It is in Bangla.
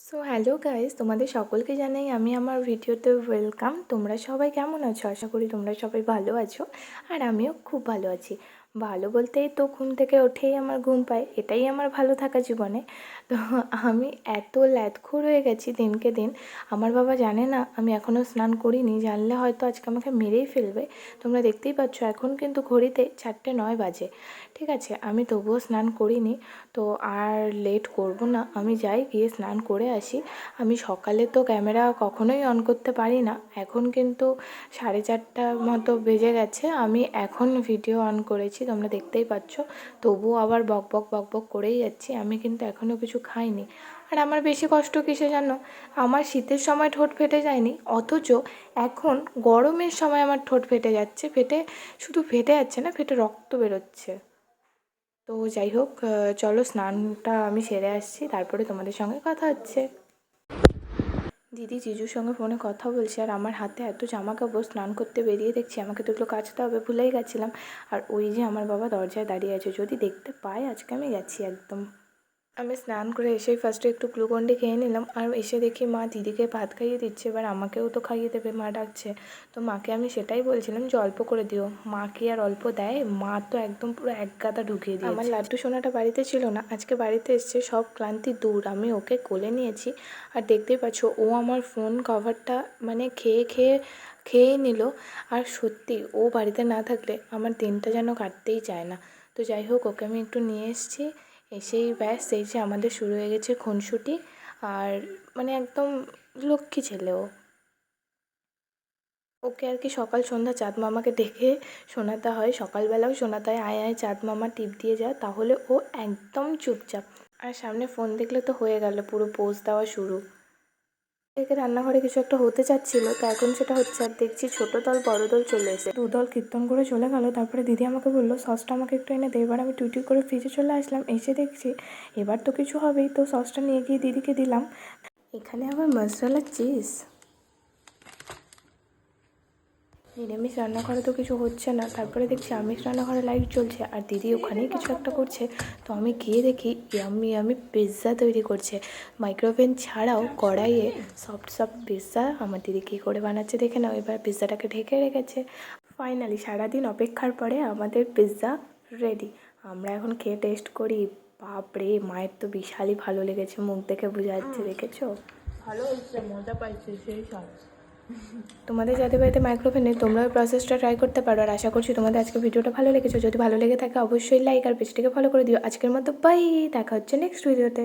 সো হ্যালো গাইস, তোমাদের সকলকে জানাই আমি আমার ভিডিওতে ওয়েলকাম। তোমরা সবাই কেমন আছো? আশা করি তোমরা সবাই ভালো আছো, আর আমিও খুব ভালো আছি। ভালো বলতেই তো ঘুম থেকে উঠেই আমার ঘুম পায়, এটাই আমার ভালো থাকা জীবনে। তো আমি এত ল্যাদখোর হয়ে গেছি দিনকে দিন। আমার বাবা জানে না আমি এখনও স্নান করিনি, জানলে হয়তো আজকে আমাকে মেরেই ফেলবে। তোমরা দেখতেই পাচ্ছ এখন কিন্তু ঘড়িতে 4:09 বাজে। ঠিক আছে, আমি তবুও স্নান করিনি। তো আর লেট করব না, আমি যাই গিয়ে স্নান করে আসি। আমি সকালে তো ক্যামেরা কখনোই অন করতে পারি না, এখন কিন্তু 4:30 মতো বেজে গেছে, আমি এখন ভিডিও অন করেছি, তোমরা দেখতেই পাচ্ছ। তবুও আবার বক বক বক বক করেই যাচ্ছি। আমি কিন্তু এখনও কিছু খাইনি। আর আমার বেশি কষ্ট কিসে জানো? আমার শীতের সময় ঠোঁট ফেটে যায়নি, অথচ এখন গরমের সময় আমার ঠোঁট ফেটে যাচ্ছে। শুধু ফেটে যাচ্ছে না, ফেটে রক্ত বেরোচ্ছে। তো যাই হোক, চলো স্নানটা আমি সেরে আসছি, তারপরে তোমাদের সঙ্গে কথা হচ্ছে। দিদি জিজুর সঙ্গে ফোনে কথা বলছে, আর আমার হাতে এত জামা কাপড়, স্নান করতে বেরিয়ে দেখছি আমাকে তো এগুলো কাচতে হবে, ভুলেই গেছিলাম। আর ওই যে আমার বাবা দরজায় দাঁড়িয়ে আছে, যদি দেখতে পায় আজকে আমি গেছি একদম। আমি স্নান করে এসেই ফার্স্টে একটু গ্লুকন্ডি খেয়ে নিলাম, আর এসে দেখি মা দিদিকে ভাত খাইয়ে দিচ্ছে, এবার আমাকেও তো খাইয়ে দেবে, মা ডাকছে। তো মাকে আমি সেটাই বলছিলাম যে অল্প করে দিও। মা কি আর অল্প দেয়? মা তো একদম পুরো এক গাদা ঢুকিয়ে দিয়েছে। আমার লাড্ডু সোনাটা বাড়িতে ছিল না, আজকে বাড়িতে এসছে, সব ক্লান্তি দূর, আমি ওকে কোলে নিয়েছি। আর দেখতেই পাচ্ছ ও আমার ফোন কভারটা মানে খেয়ে নিল। আর সত্যি ও বাড়িতে না থাকলে আমার দিনটা যেন কাটতেই চায় না। তো যাই হোক, ওকে আমি একটু নিয়ে এসেছি। এসেই ব্যাস, এই যে আমাদের শুরু হয়ে গেছে খুনসুটি। আর মানে একদম লক্ষ্মী ছেলে ও। ওকে আর কি সকাল সন্ধ্যা চাঁদ মামাকে ডেকে শোনাতে হয়, সকালবেলাও শোনাতে হয় আয় আয় চাঁদ মামা, টিপ দিয়ে যায়, তাহলে ও একদম চুপচাপ। আর সামনে ফোন দেখলে তো হয়ে গেল, পুরো পোজ দেওয়া শুরু। এদিকে রান্নাঘরে কিছু একটা হতে চাচ্ছিল, তো এখন সেটা হচ্ছে। আর দেখছি ছোট দল বড় দল চলে এসে, দুদল কীর্তন করে চলে গেল। তারপরে দিদি আমাকে বললো সসটা আমাকে একটু এনে দে। এবার আমি টুইটুই করে ফ্রিজে চলে আসলাম, এসে দেখছি এবার তো কিছু হবেই, তো সসটা নিয়ে গিয়ে দিদিকে দিলাম। এখানে আবার মশলা চিজ। নিরামিষ রান্নাঘরে তো কিছু হচ্ছে না, তারপরে দেখছি আমিষ রান্নাঘরে লাইট জ্বলছে, আর দিদি ওখানেই কিছু একটা করছে। তো আমি গিয়ে দেখি আমি পিৎজা তৈরি করছে, মাইক্রোওভেন ছাড়াও কড়াইয়ে সফট সফট পিৎজা। আমার দিদি কী করে বানাচ্ছে দেখে নাও। এবার পিৎজাটাকে ঢেকে রেখেছে। ফাইনালি সারাদিন অপেক্ষার পরে আমাদের পিৎজা রেডি। আমরা এখন খেয়ে টেস্ট করি। বাপরে, মায়ের তো বিশালই ভালো লেগেছে, মুখ দেখে বোঝা যাচ্ছে, দেখেছো? ভালো হচ্ছে, মজা পাইছে সেই সব। তোমাদের যাদের বাড়িতে মাইক্রোওভেন নেই, তোমরা ওই প্রসেসটা ট্রাই করতে পারো। আর আশা করছি তোমাদের আজকে ভিডিওটা ভালো লেগেছে। যদি ভালো লেগে থাকে অবশ্যই লাইক আর পেজটিকে ফলো করে দিও। আজকের মতো বাই, দেখা হচ্ছে নেক্সট ভিডিওতে।